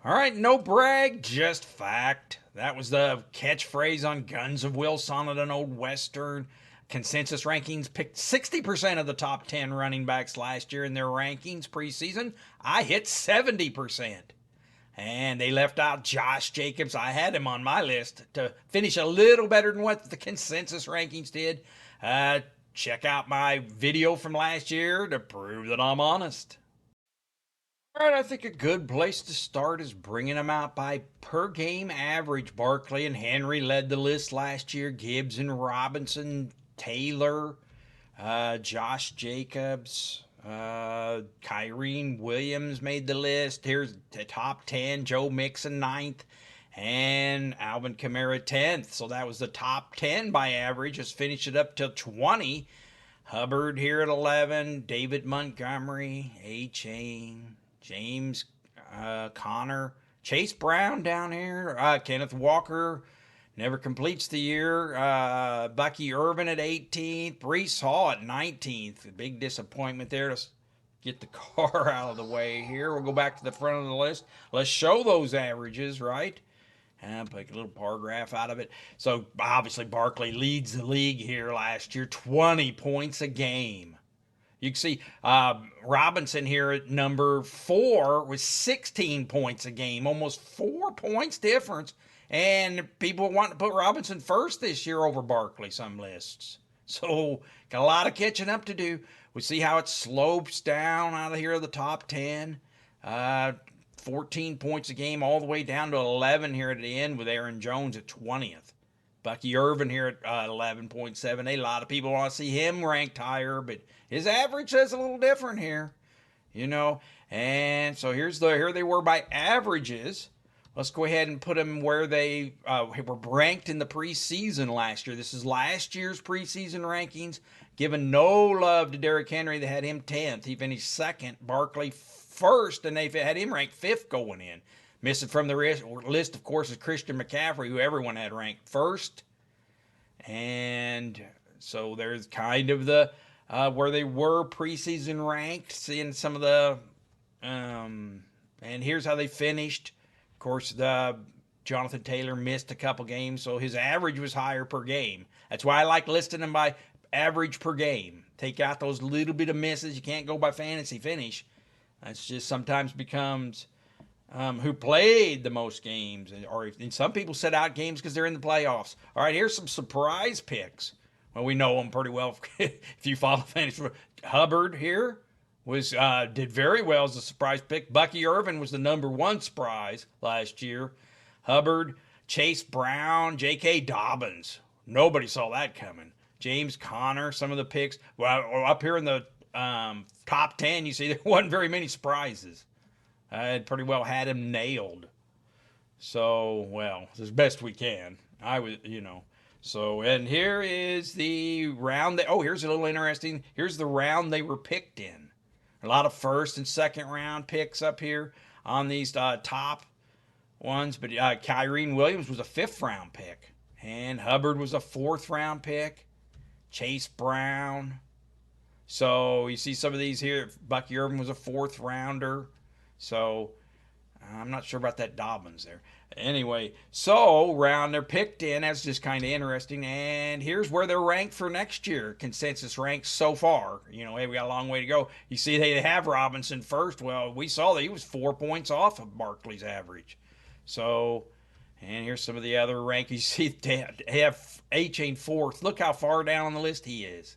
All right, no brag, just fact. That was the catchphrase on Guns of Will Sonnet, an old Western. Consensus rankings picked 60% of the top 10 running backs last year in their rankings preseason. I hit 70%. And they left out Josh Jacobs. I had him on my list to finish a little better than what the consensus rankings did. Check out my video from last year to prove that I'm honest. All right, I think a good place to start is bringing them out by per game average. Barkley and Henry led the list last year. Gibbs and Robinson, Taylor, Josh Jacobs, Kyrene Williams made the list. Here's the top 10. Joe Mixon ninth, and Alvin Kamara 10th. So that was the top 10 by average. Let's finish it up till 20. Hubbard here at 11. David Montgomery, A-Chain, James Conner, Chase Brown down here, Kenneth Walker never completes the year, Bucky Irvin at 18th, Brees Hall at 19th. A big disappointment there. Let's get the car out of the way here. We'll go back to the front of the list. Let's show those averages, right? And take a little paragraph out of it. So obviously Barkley leads the league here last year, 20 points a game. You can see Robinson here at number 4 with 16 points a game, almost 4 points difference. And people want to put Robinson first this year over Barkley, some lists. So got a lot of catching up to do. We see how it slopes down out of here at the top 10. 14 points a game all the way down to 11 here at the end with Aaron Jones at 20th. Bucky Irvin here at 11.7. A lot of people want to see him ranked higher, but his average is a little different here, you know. And so here they were by averages. Let's go ahead and put them where they were ranked in the preseason last year. This is last year's preseason rankings. Giving no love to Derrick Henry. They had him 10th. He finished 2nd. Barkley 1st, and they had him ranked 5th going in. Missing from the list, of course, is Christian McCaffrey, who everyone had ranked 1st. And so there's kind of the where they were preseason ranked, seeing some of the and here's how they finished. Of course, the Jonathan Taylor missed a couple games, so his average was higher per game. That's why I like listing them by average per game. Take out those little bit of misses. You can't go by fantasy finish. That's just sometimes becomes who played the most games, and some people set out games because they're in the playoffs. All right, here's some surprise picks. Well, we know them pretty well if you follow fantasy. Hubbard here did very well as a surprise pick. Bucky Irvin was the number 1 surprise last year. Hubbard, Chase Brown, J.K. Dobbins. Nobody saw that coming. James Conner, some of the picks. Well, up here in the top 10, you see there wasn't very many surprises. I had pretty well had him nailed. So, well, as best we can. I was, you know. So, and here is the round. Here's a little interesting. Here's the round they were picked in. A lot of first and second round picks up here on these top ones. But Kyrene Williams was a 5th round pick. And Hubbard was a 4th round pick. Chase Brown. So, you see some of these here. Bucky Irvin was a 4th rounder. So, I'm not sure about that Dobbins there. Anyway, so round they're picked in. That's just kind of interesting. And here's where they're ranked for next year. Consensus ranks so far. You know, hey, we got a long way to go. You see they have Robinson first. Well, we saw that he was 4 points off of Barkley's average. So, and here's some of the other rankings. You see they have A-Chain 4th. Look how far down on the list he is.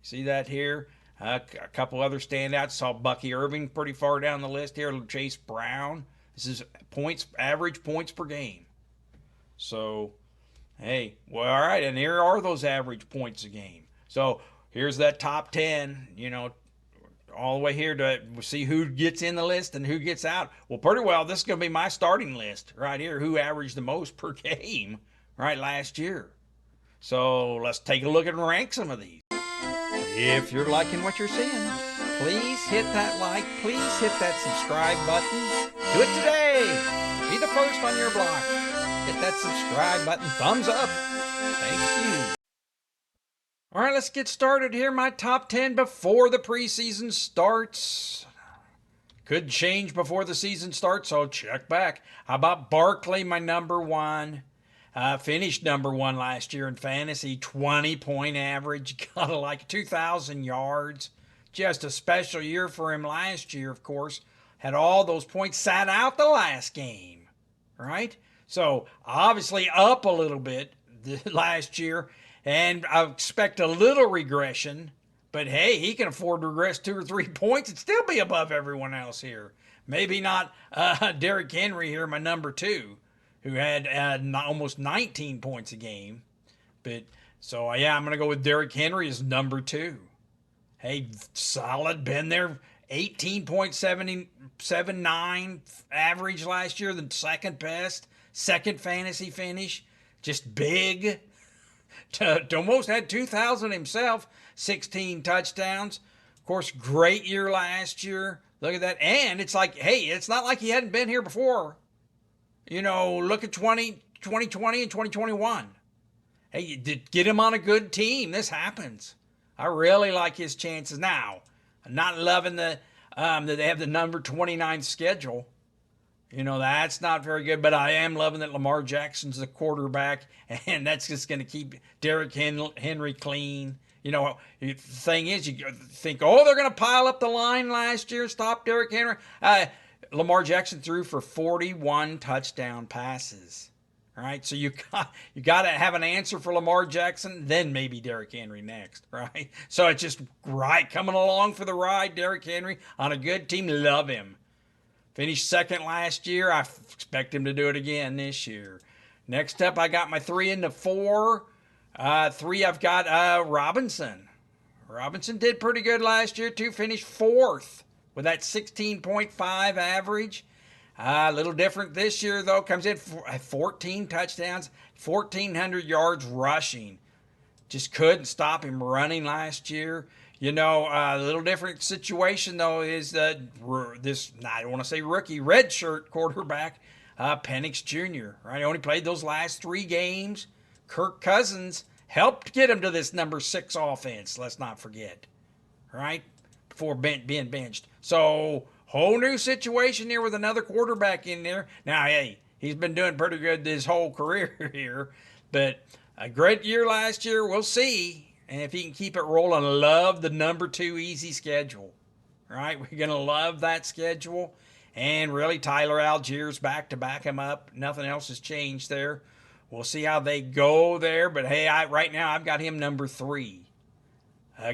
See that here? A couple other standouts. Saw Bucky Irving pretty far down the list here. Chase Brown. This is average points per game. So, hey, well, all right. And here are those average points a game. So here's that top 10, you know, all the way here to see who gets in the list and who gets out. Well, pretty well, this is going to be my starting list right here. Who averaged the most per game, right, last year. So let's take a look and rank some of these. If you're liking what you're seeing, please hit that like. Please hit that subscribe button. Do it today. Be the first on your block. Hit that subscribe button. Thumbs up. Thank you. All right, let's get started here. My top 10 before the preseason starts. Could change before the season starts, so check back. How about Barkley, my number one? Finished number one last year in fantasy, 20-point average, got like 2,000 yards. Just a special year for him last year, of course. Had all those points, sat out the last game, right? So obviously up a little bit last year, and I expect a little regression. But hey, he can afford to regress 2 or 3 points and still be above everyone else here. Maybe not Derrick Henry here, my number two, who had almost 19 points a game. But so yeah, I'm gonna go with Derrick Henry as number two. Hey, solid, been there. 18.79 average last year, the second best, second fantasy finish. Just big. Almost had 2,000 himself, 16 touchdowns. Of course, great year last year. Look at that. And it's like, hey, it's not like he hadn't been here before. Look at 2020 and 2021. Hey, you did get him on a good team. This happens. I really like his chances now. I'm not loving that they have the number 29 schedule. That's not very good, but I am loving that Lamar Jackson's the quarterback, and that's just going to keep Derrick Henry clean. The thing is, you think, oh, they're going to pile up the line last year, stop Derrick Henry. Lamar Jackson threw for 41 touchdown passes. All right, so you got to have an answer for Lamar Jackson, then maybe Derrick Henry next, right? So it's just right, coming along for the ride, Derrick Henry on a good team, love him. Finished second last year. I expect him to do it again this year. Next up, I got my 3 and the 4. 3, I've got Robinson. Robinson did pretty good last year, too. Finished fourth with that 16.5 average. A little different this year, though. Comes in 14 touchdowns, 1,400 yards rushing. Just couldn't stop him running last year. A little different situation, though, is this, I don't want to say rookie, redshirt quarterback, Penix Jr., right? Only played those last 3 games. Kirk Cousins helped get him to this number 6 offense, let's not forget, right? Before being benched. So, whole new situation here with another quarterback in there. Now, hey, he's been doing pretty good this whole career here, but a great year last year. We'll see. And if he can keep it rolling, love the number 2 easy schedule. Right? We're going to love that schedule. And really, Tyler Allgeier's back to back him up. Nothing else has changed there. We'll see how they go there. But hey, right now I've got him number 3.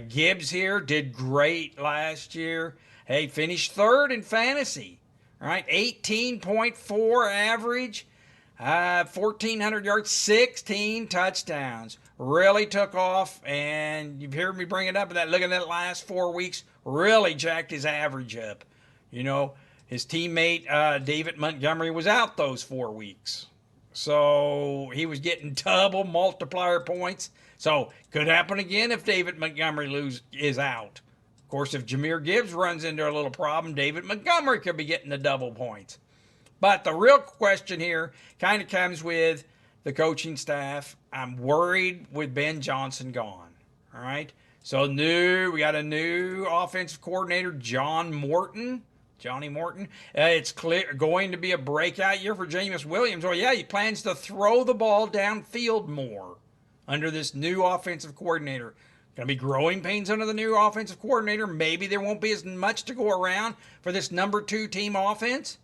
Gibbs here did great last year. Hey, finished third in fantasy. Right? 18.4 average. 1,400 yards, 16 touchdowns. Really took off, and you've heard me bring it up. Look at that last 4 weeks, really jacked his average up. His teammate David Montgomery was out those 4 weeks, so he was getting double multiplier points. So could happen again if David Montgomery is out. Of course, if Jahmyr Gibbs runs into a little problem, David Montgomery could be getting the double points. But the real question here kind of comes with the coaching staff. I'm worried with Ben Johnson gone. All right. So we got a new offensive coordinator, Johnny Morton. It's going to be a breakout year for Jameis Williams. Well, yeah, he plans to throw the ball downfield more under this new offensive coordinator. Going to be growing pains under the new offensive coordinator. Maybe there won't be as much to go around for this number 2 team offense.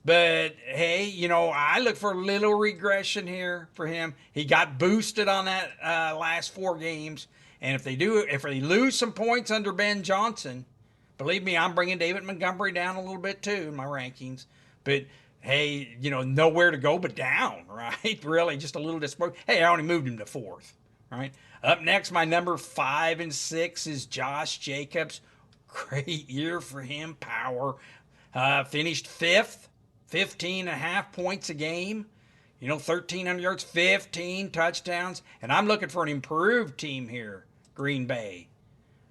But, hey, I look for a little regression here for him. He got boosted on that last 4 games. And if they lose some points under Ben Johnson, believe me, I'm bringing David Montgomery down a little bit too in my rankings. But, hey, nowhere to go but down, right? Really, just a little disappointed. Hey, I only moved him to 4th, right? Up next, my number 5 and 6 is Josh Jacobs. Great year for him, power. Finished 5th. 15.5 points a game, 1,300 yards, 15 touchdowns. And I'm looking for an improved team here, Green Bay.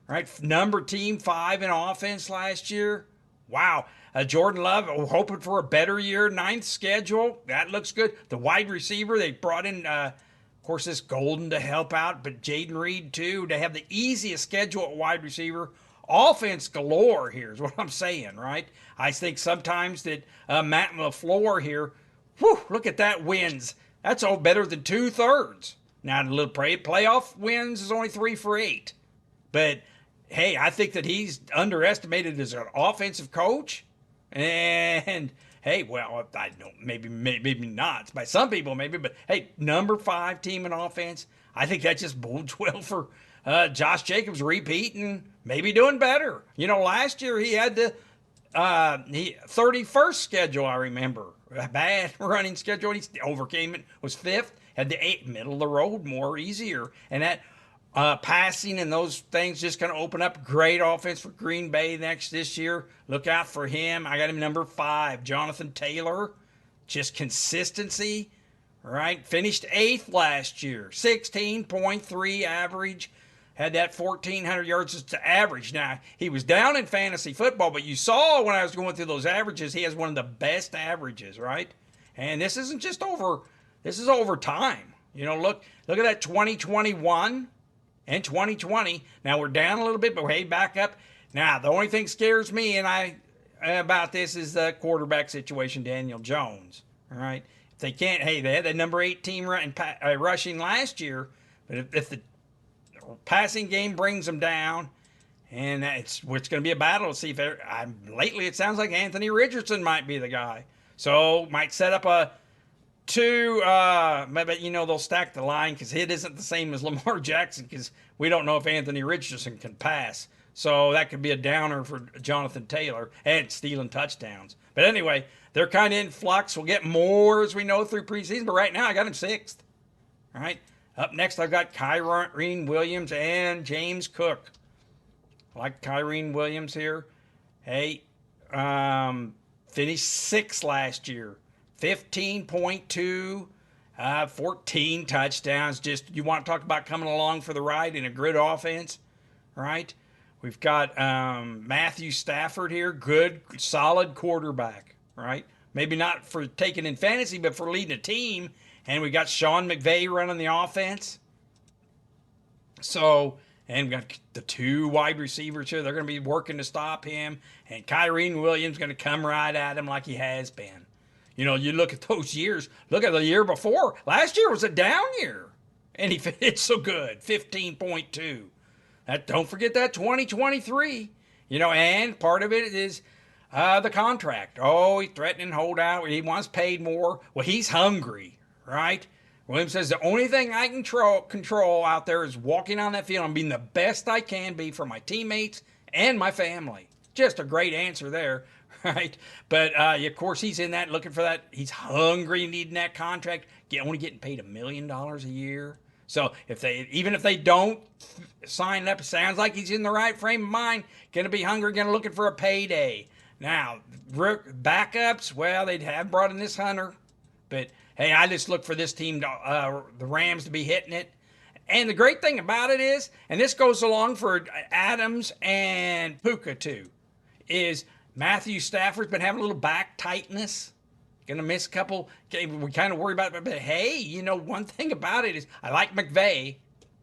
Right? Number team 5 in offense last year. Wow. Jordan Love, hoping for a better year, 9th schedule. That looks good. The wide receiver, they brought in, of course, this Golden to help out, but Jaden Reed too. They have the easiest schedule at wide receiver. offense galore here is what I'm saying, right? I think sometimes that Matt LaFleur here, whew, look at that wins. That's all better than 2/3. Now, the little playoff wins is only 3 for 8. But, hey, I think that he's underestimated as an offensive coach. And, hey, well, I don't, maybe not. By some people, maybe. But, hey, number 5 team in offense. I think that just bodes well for Josh Jacobs repeating, maybe doing better. Last year he had the 31st schedule, I remember. A bad running schedule. He overcame it, was 5th, had the 8th, middle of the road, more easier. And that passing and those things just going to open up great offense for Green Bay this year. Look out for him. I got him number 5, Jonathan Taylor. Just consistency, right? Finished 8th last year, 16.3 average. Had that 1,400 yards to average. Now, he was down in fantasy football, but you saw when I was going through those averages, he has one of the best averages, right? And this isn't just over, this is over time. Look at that 2021 and 2020. Now, we're down a little bit, but hey, back up. Now, the only thing scares me about this is the quarterback situation, Daniel Jones, all right? If they can't, hey, they had the number 8 team rushing last year, but if the passing game brings them down, and it's going to be a battle to see if lately it sounds like Anthony Richardson might be the guy. So might set up a 2, but they'll stack the line because it isn't the same as Lamar Jackson because we don't know if Anthony Richardson can pass. So that could be a downer for Jonathan Taylor and stealing touchdowns. But anyway, they're kind of in flux. We'll get more as we know through preseason, but right now I got him 6th. All right. Up next, I've got Kyren Williams and James Cook. I like Kyren Williams here. Hey, finished 6th last year. 15.2, 14 touchdowns. Just, you want to talk about coming along for the ride in a good offense, right? We've got Matthew Stafford here. Good, solid quarterback, right? Maybe not for taking in fantasy, but for leading a team. And we got Sean McVay running the offense. So, and we got the 2 wide receivers here. They're going to be working to stop him. And Kyren Williams going to come right at him like he has been. You look at those years. Look at the year before. Last year was a down year. And he finished so good, 15.2. Don't forget that 2023. And part of it is the contract. Oh, he's threatening holdout. He wants paid more. Well, he's hungry. Right? Williams says the only thing I can control out there is walking on that field and being the best I can be for my teammates and my family. Just a great answer there, right? But, of course, he's in that looking for that. He's hungry, needing that contract. Only getting paid $1 million a year. So even if they don't sign up, it sounds like he's in the right frame of mind. Going to be hungry, going to looking for a payday. Now, backups, well, they have brought in this Hunter, but hey, I just look for this team, the Rams, to be hitting it. And the great thing about it is, and this goes along for Adams and Puka too, is Matthew Stafford's been having a little back tightness. Going to miss a couple. We kind of worry about it. But hey, one thing about it is I like McVay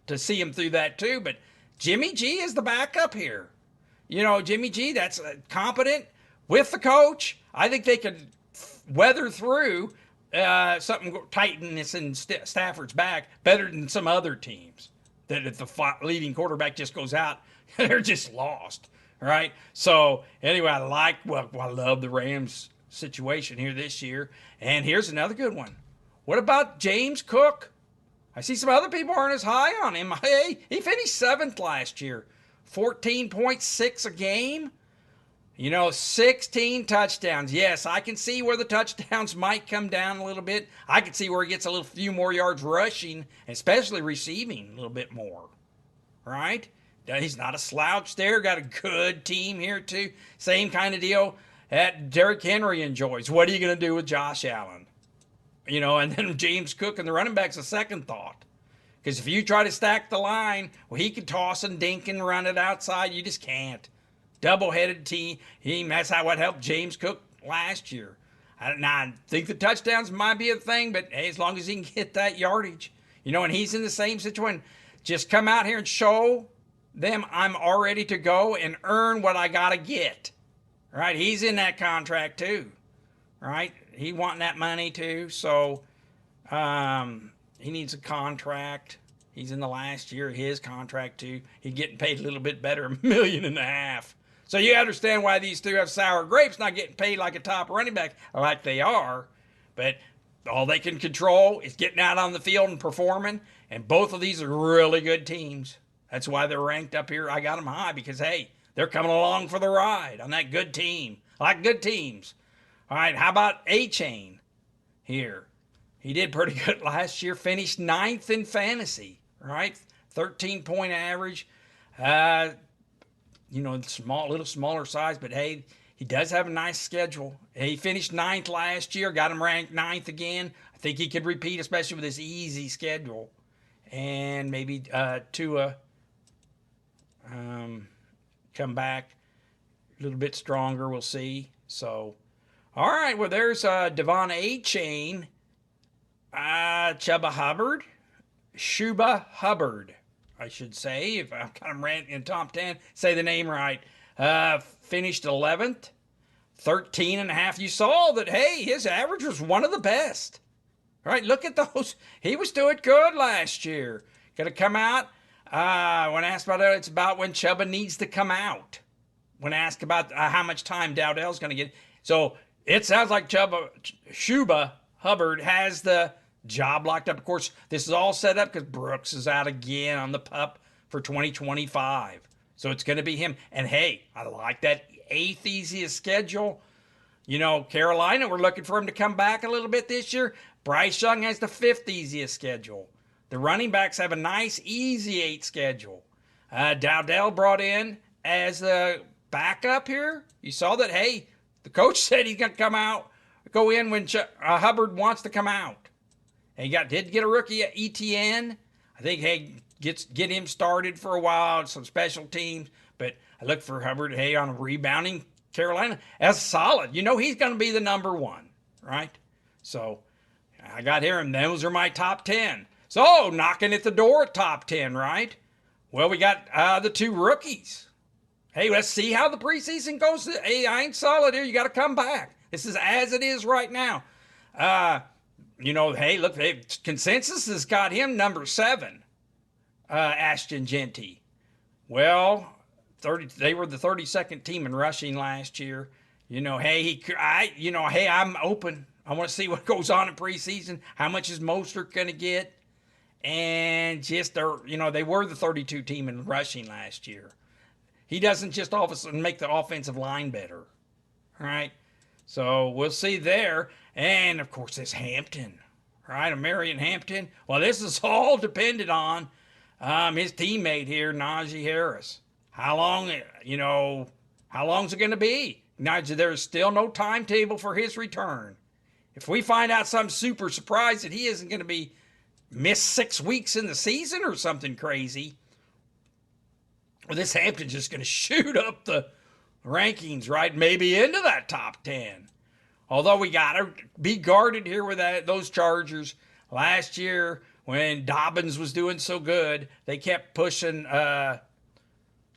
to see him through that too. But Jimmy G is the backup here. Jimmy G, that's competent with the coach. I think they could weather through something tightness in Stafford's back better than some other teams that if the leading quarterback just goes out, they're just lost, right? So anyway, I love the Rams situation here this year. And here's another good one. What about James Cook? I see some other people aren't as high on him. Hey, he finished 7th last year, 14.6 a game. 16 touchdowns. Yes, I can see where the touchdowns might come down a little bit. I can see where he gets a few more yards rushing, especially receiving a little bit more. Right? He's not a slouch there. Got a good team here, too. Same kind of deal that Derrick Henry enjoys. What are you going to do with Josh Allen? And then James Cook and the running back's a second thought. Because if you try to stack the line, well, he can toss and dink and run it outside. You just can't. Double-headed team. That's what helped James Cook last year. I think the touchdowns might be a thing, but hey, as long as he can get that yardage. And he's in the same situation. Just come out here and show them, I'm all ready to go and earn what I got to get. Right? He's in that contract too. Right? He wanting that money too. So he needs a contract. He's in the last year of his contract too. He's getting paid a little bit better, $1.5 million. So you understand why these two have sour grapes, not getting paid like a top running back like they are. But all they can control is getting out on the field and performing. And both of these are really good teams. That's why they're ranked up here. I got them high because, hey, they're coming along for the ride on that good team. I like good teams. All right, how about A-Chain here? He did pretty good last year. Finished 9th in fantasy, right? 13-point average. Little smaller size, but hey, he does have a nice schedule. He finished 9th last year, got him ranked 9th again. I think he could repeat, especially with this easy schedule. And maybe Tua come back a little bit stronger. We'll see. So, all right, well, there's Devon A-Chain, Chuba Hubbard, I should say, if I've got him ranked in top 10, say the name right. Finished 11th, 13.5. You saw that, hey, his average was one of the best. All right, look at those. He was doing good last year. Going to come out. When asked about it, it's about when Chuba needs to come out. When asked about how much time Dowdell's going to get. So it sounds like Chuba Hubbard has the job locked up. Of course, this is all set up because Brooks is out again on the PUP for 2025. So it's going to be him. And hey, I like that 8th easiest schedule. You know, Carolina, we're looking for him to come back a little bit this year. Bryce Young has the 5th easiest schedule. The running backs have a nice, easy 8 schedule. Dowdell brought in as a backup here. You saw that, hey, the coach said he's going to go in when Hubbard wants to come out. And he did get a rookie at ETN. I think, hey, get him started for a while, some special teams. But I look for Hubbard, hey, on a rebounding Carolina. That's solid. You know he's going to be the number 1, right? So I got here, and those are my top 10. So knocking at the door at top 10, right? Well, we got the 2 rookies. Hey, let's see how the preseason goes. Hey, I ain't solid here. You got to come back. This is as it is right now. Hey, look, Consensus has got him number 7, Ashton Genty. Well, they were the 32nd team in rushing last year. I'm open. I want to see what goes on in preseason. How much is Mostert going to get? And just, they were the 32 team in rushing last year. He doesn't just all of a sudden make the offensive line better. All right? So we'll see there. And, of course, there's Hampton. All right, Marion Hampton. Well, this is all dependent on his teammate here, Najee Harris. How long's it going to be? Now, there's still no timetable for his return. If we find out some super surprise that he isn't going to be missed 6 weeks in the season or something crazy, well, this Hampton's just going to shoot up the rankings, right? Maybe into that top 10. Although we got to be guarded here with those Chargers. Last year, when Dobbins was doing so good, they kept pushing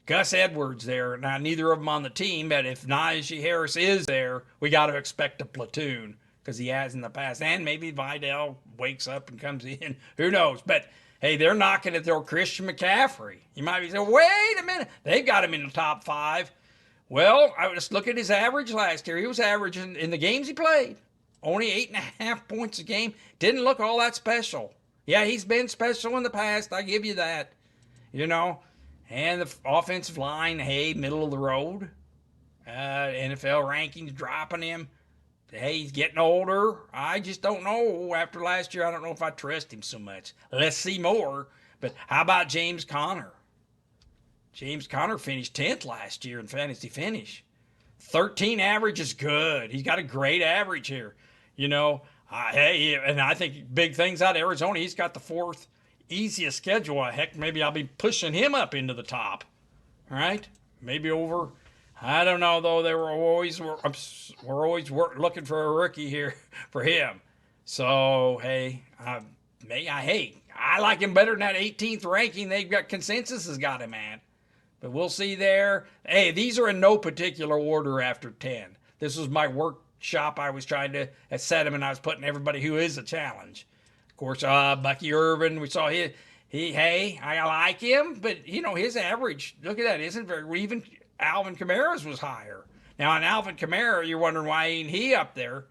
Gus Edwards there. Now, neither of them on the team, but if Najee Harris is there, we got to expect a platoon because he has in the past. And maybe Vidal wakes up and comes in. Who knows? But, hey, they're knocking at their Christian McCaffrey. You might be saying, wait a minute. They've got him in the top 5. Well, I just look at his average last year. He was averaging in the games he played only 8.5 points a game. Didn't look all that special. Yeah, he's been special in the past. I give you that. And the offensive line, hey, middle of the road. NFL rankings dropping him. Hey, he's getting older. I just don't know. After last year, I don't know if I trust him so much. Let's see more. But how about James Conner? James Conner finished 10th last year in fantasy finish. 13 average is good. He's got a great average here. Hey, and I think big things out of Arizona. He's got the 4th easiest schedule. Heck, maybe I'll be pushing him up into the top. All right? Maybe over. I don't know, though. We're always looking for a rookie here for him. So, hey, I like him better than that 18th ranking they've got. Consensus has got him at. But we'll see there. Hey, these are in no particular order after 10. This was my workshop. I was trying to set them, and I was putting everybody who is a challenge. Of course, Bucky Irvin, we saw hey, I like him, but his average, look at that, isn't very, even Alvin Kamara's was higher. Now, on Alvin Kamara, you're wondering why ain't he up there?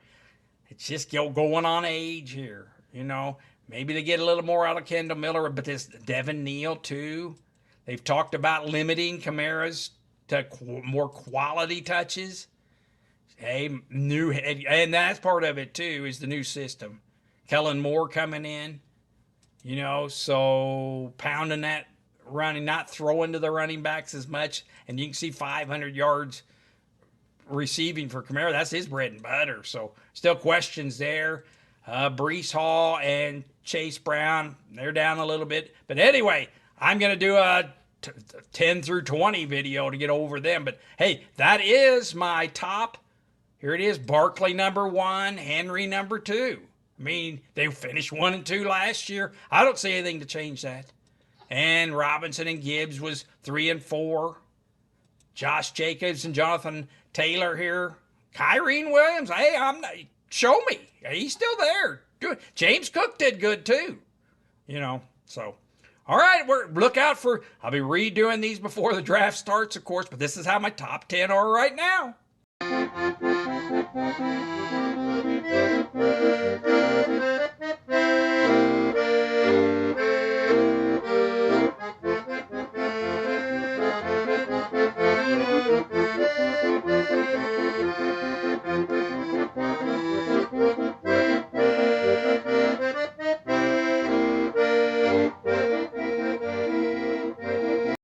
It's just going on age here, Maybe they get a little more out of Kendall Miller, but this Devin Neal too. They've talked about limiting Kamara's to more quality touches. Hey, and that's part of it too, is the new system. Kellen Moore coming in, so pounding that running, not throwing to the running backs as much, and you can see 500 yards receiving for Kamara. That's his bread and butter. So still questions there. Breece Hall and Chase Brown, they're down a little bit. But anyway, I'm going to do a 10 through 20 video to get over them. But hey, that is my top. Here it is. Barkley number 1, Henry number 2. I mean, they finished 1 and 2 last year. I don't see anything to change that. And Robinson and Gibbs was 3 and 4. Josh Jacobs and Jonathan Taylor here. Kyrene Williams, hey, show me. He's still there. Good. James Cook did good too. So. All right, look out for, I'll be redoing these before the draft starts, of course, but this is how my top 10 are right now.